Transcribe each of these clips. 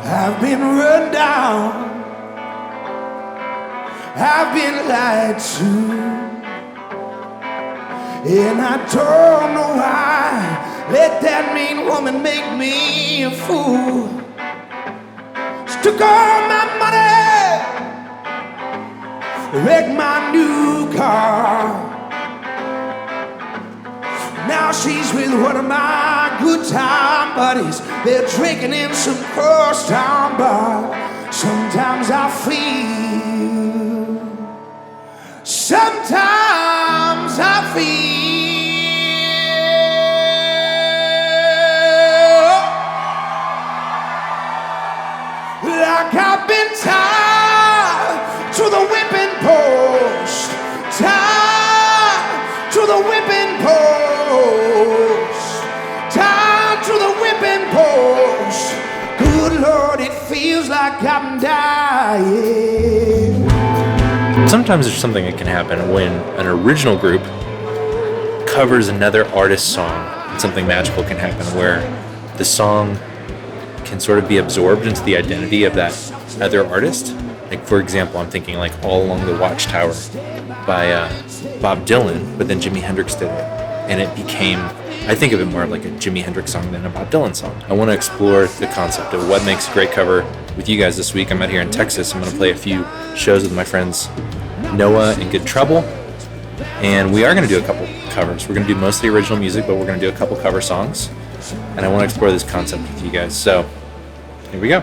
I've been run down, I've been lied to, and I don't know why. Let that mean woman make me a fool. She took all my money, wrecked my new car. Now she's with one of my good time buddies. They're drinking in some crosstown bar. Sometimes I feel, sometimes I feel like I've been tied to the whipping post, tied to the whipping post. Tied to the whipping post. Good Lord, it feels like I'm dying. Sometimes there's something that can happen when an original group covers another artist's song, and something magical can happen where the song can sort of be absorbed into the identity of that other artist. Like, for example, I'm thinking like All Along the Watchtower by Bob Dylan, but then Jimi Hendrix did it. And it became, I think of it more of like a Jimi Hendrix song than a Bob Dylan song. I want to explore the concept of what makes a great cover with you guys this week. I'm out here in Texas. I'm going to play a few shows with my friends Noah and Good Trouble. And we are going to do a couple covers. We're going to do mostly original music, but we're going to do a couple cover songs. And I want to explore this concept with you guys. So, here we go.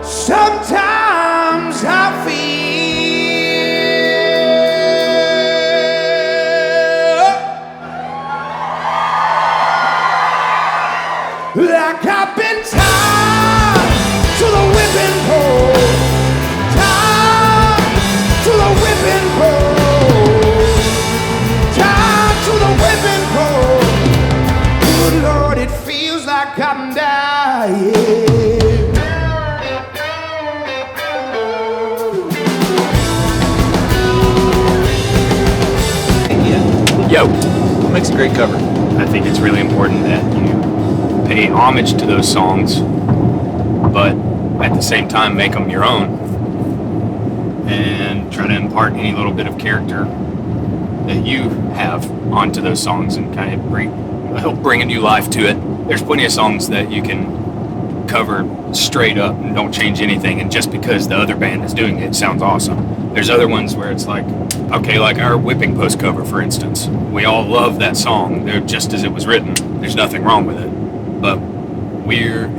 Sometimes I feel like I've been tied to the whipping post, tied to the whipping post, tied to the whipping post. Good Lord, it feels like I'm dying. Yo, what makes a great cover? I think it's really important that you pay homage to those songs, but at the same time make them your own and try to impart any little bit of character that you have onto those songs and kind of help bring a new life to it. There's plenty of songs that you can cover straight up and don't change anything, and just because the other band is doing it sounds awesome. There's other ones where it's like, okay, like our Whipping Post cover, for instance. We all love that song. They're just as it was written. There's nothing wrong with it. But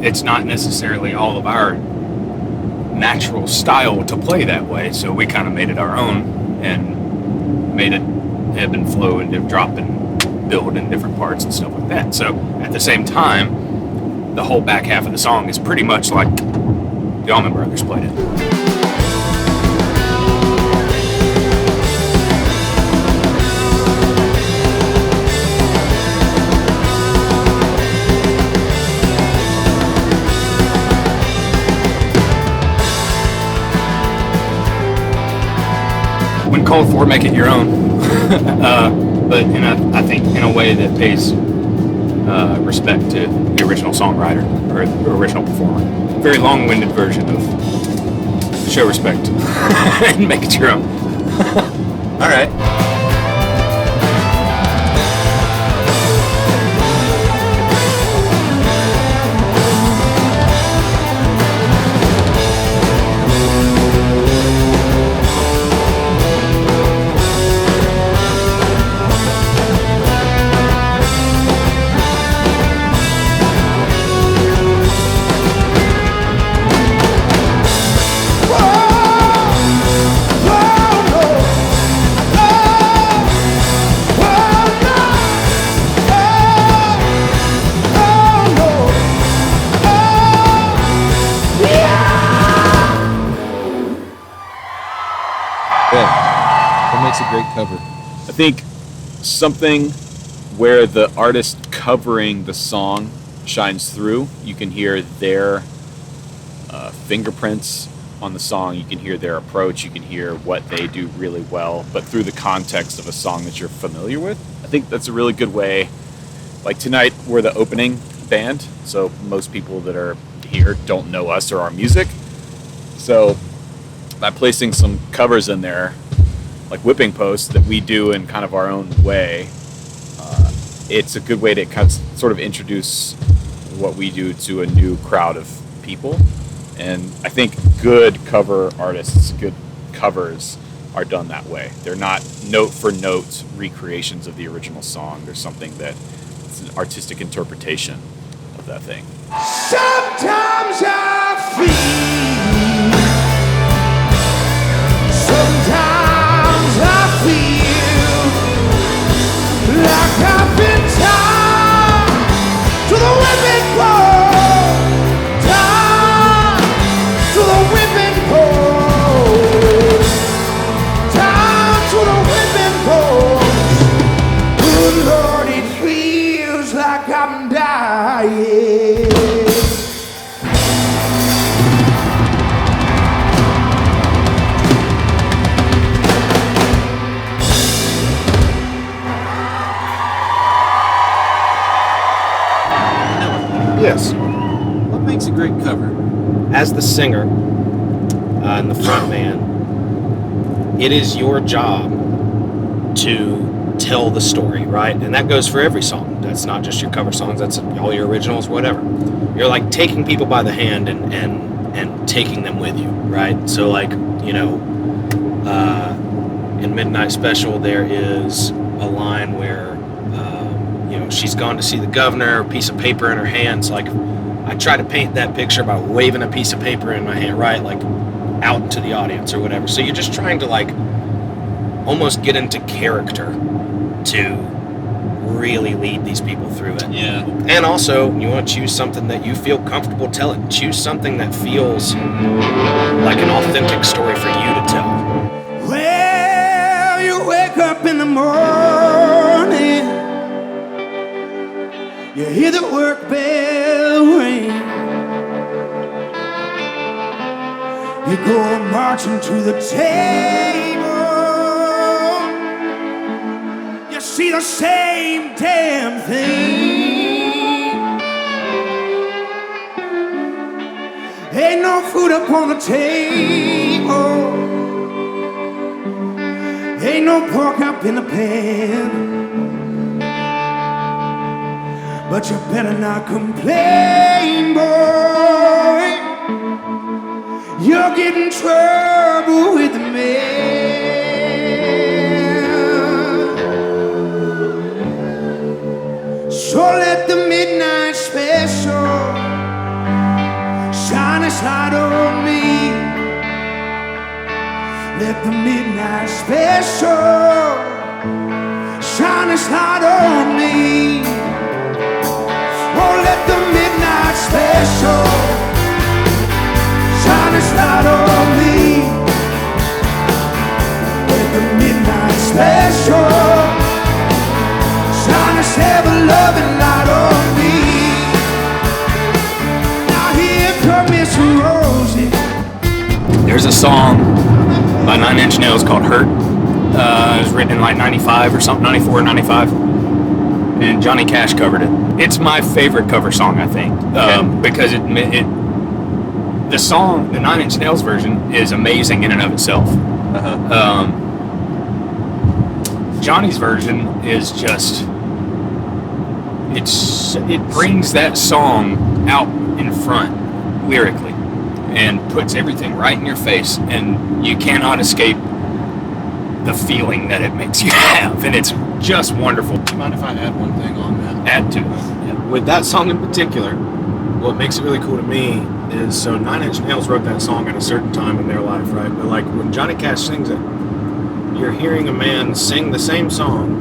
it's not necessarily all of our natural style to play that way, so we kind of made it our own and made it ebb and flow and drop and build in different parts and stuff like that. So at the same time, the whole back half of the song is pretty much like the Allman Brothers played it. When called for, make it your own, but I think in a way that pays respect to the original songwriter or the original performer. Very long-winded version of show respect and make it your own. All right. What makes a great cover? I think something where the artist covering the song shines through. You can hear their fingerprints on the song. You can hear their approach. You can hear what they do really well, but through the context of a song that you're familiar with. I think that's a really good way. Like tonight, we're the opening band, so most people that are here don't know us or our music. So by placing some covers in there, like whipping posts that we do in kind of our own way, it's a good way to kind of sort of introduce what we do to a new crowd of people. And I think good cover artists, good covers are done that way. They're not note for note recreations of the original song. There's something that it's an artistic interpretation of that thing. Sometimes I feel, sometimes I feel like I've been tied to the whipping pole, tied to the whipping pole, tied to the whipping pole. Good Lord, it feels like I'm dying. Yes. What makes a great cover? As the singer and the front man, it is your job to tell the story, right? And that goes for every song. That's not just your cover songs, that's all your originals, whatever. You're like taking people by the hand and taking them with you, right? So like, you know, in Midnight Special there is a line where you know, she's gone to see the governor, a piece of paper in her hands. Like, I try to paint that picture by waving a piece of paper in my hand, right? Like, out into the audience or whatever. So you're just trying to, like, almost get into character to really lead these people through it. Yeah. And also, you want to choose something that you feel comfortable telling. Choose something that feels like an authentic story for you to tell. Well, you wake up in the morning, you hear the work bell ring, you go marching to the table, you see the same damn thing. Ain't no food up on the table, ain't no pork up in the pan. But you better not complain, boy. You'll get in trouble with the man. So let the midnight special shine its light on me. Let the midnight special shine its light on me. Oh, let the midnight special shine its light on me. Let the midnight special shine its ever-loving light on me. Now here comes Miss Rosie. There's a song by 9 Inch Nails called Hurt. It was written in like 95 or something, 94 or 95. And Johnny Cash covered it. It's my favorite cover song, I think, because the song, the 9 Inch Nails version, is amazing in and of itself. Johnny's version is just, it brings that song out in front lyrically and puts everything right in your face, and you cannot escape the feeling that it makes you have, and it's just wonderful. Do you mind if I add one thing on that? Add to it. With that song in particular, what makes it really cool to me is, so 9 Inch Nails wrote that song at a certain time in their life, right? But like when Johnny Cash sings it, you're hearing a man sing the same song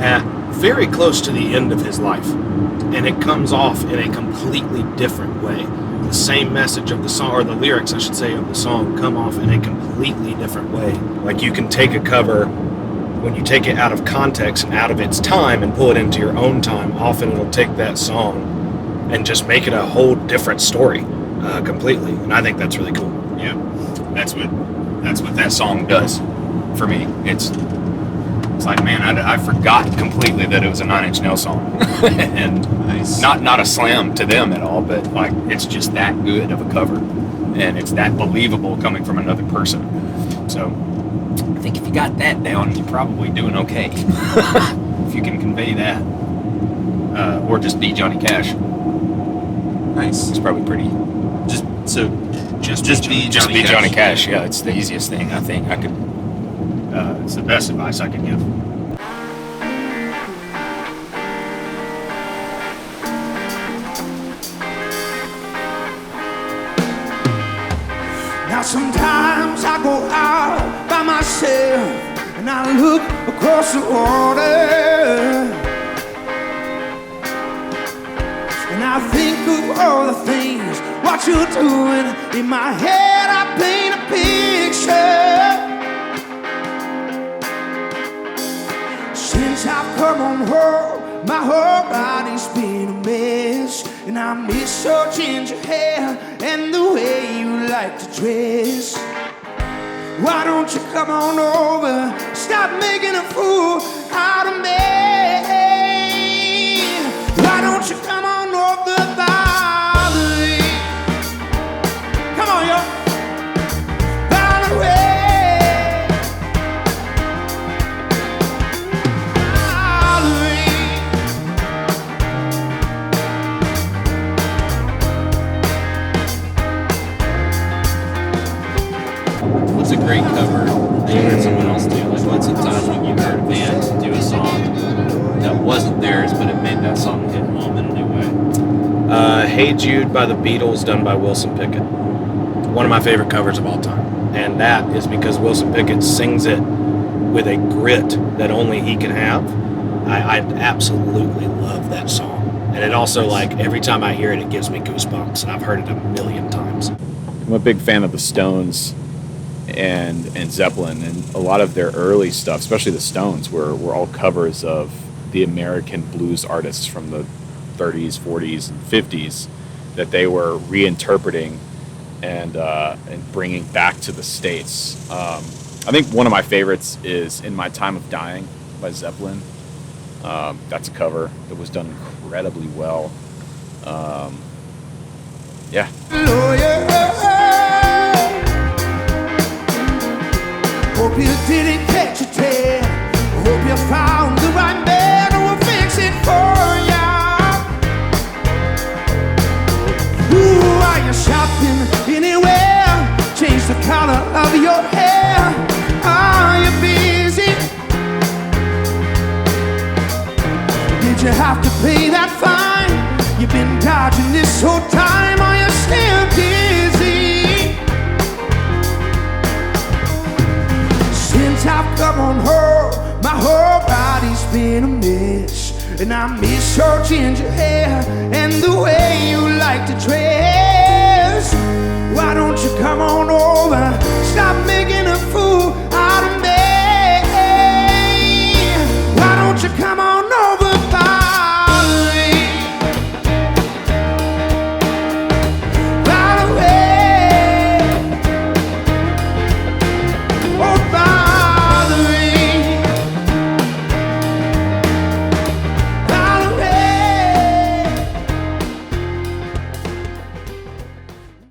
at very close to the end of his life, and it comes off in a completely different way. The same message of the song, or the lyrics, I should say, of the song come off in a completely different way. Like you can take a cover, when you take it out of context and out of its time and pull it into your own time, often it'll take that song and just make it a whole different story completely. And I think that's really cool. Yeah, that's what that song does for me. It's like, man, I forgot completely that it was a Nine Inch Nails song, and Nice. not a slam to them at all, but like it's just that good of a cover, and it's that believable coming from another person. So I think if you got that down, you're probably doing okay. If you can convey that, or just be Johnny Cash, Nice. it's probably pretty. Just be Johnny Cash. Yeah, it's the easiest thing I think I could. It's the best advice I could give. Now sometimes I go out by myself and I look across the water, and I think of all the things, what you're doing. In my head I paint a picture. Since I've come on home, my whole body's been a mess, and I miss your ginger hair and the way you like to dress. Why don't you come on over, stop making a fool out of me? Why don't you come on over, Valerie? Come on, yo. Valerie. What's a great cover that you heard someone else do? Like, what's a time when you heard a band do a song that wasn't theirs, but it made that song hit home in a new way? Hey Jude by the Beatles, done by Wilson Pickett. One of my favorite covers of all time. And that is because Wilson Pickett sings it with a grit that only he can have. I absolutely love that song. And it also, like, every time I hear it, it gives me goosebumps. And I've heard it a million times. I'm a big fan of the Stones and Zeppelin, and a lot of their early stuff, especially the Stones, were all covers of the American blues artists from the 30s, 40s, and 50s that they were reinterpreting and bringing back to the States. I think one of my favorites is "In My Time of Dying" by Zeppelin. That's a cover that was done incredibly well. Yeah. Hope you didn't catch a tail. Hope you found the right man who will fix it for ya. Ooh, are you shopping anywhere? Change the color of your hair. Are you busy? Did you have to pay that fine? You've been dodging this whole time. Are you still dizzy? Since I've come on home, my whole body's been a mess, and I miss your ginger hair and the way you like to dress. Why don't you come on over, stop making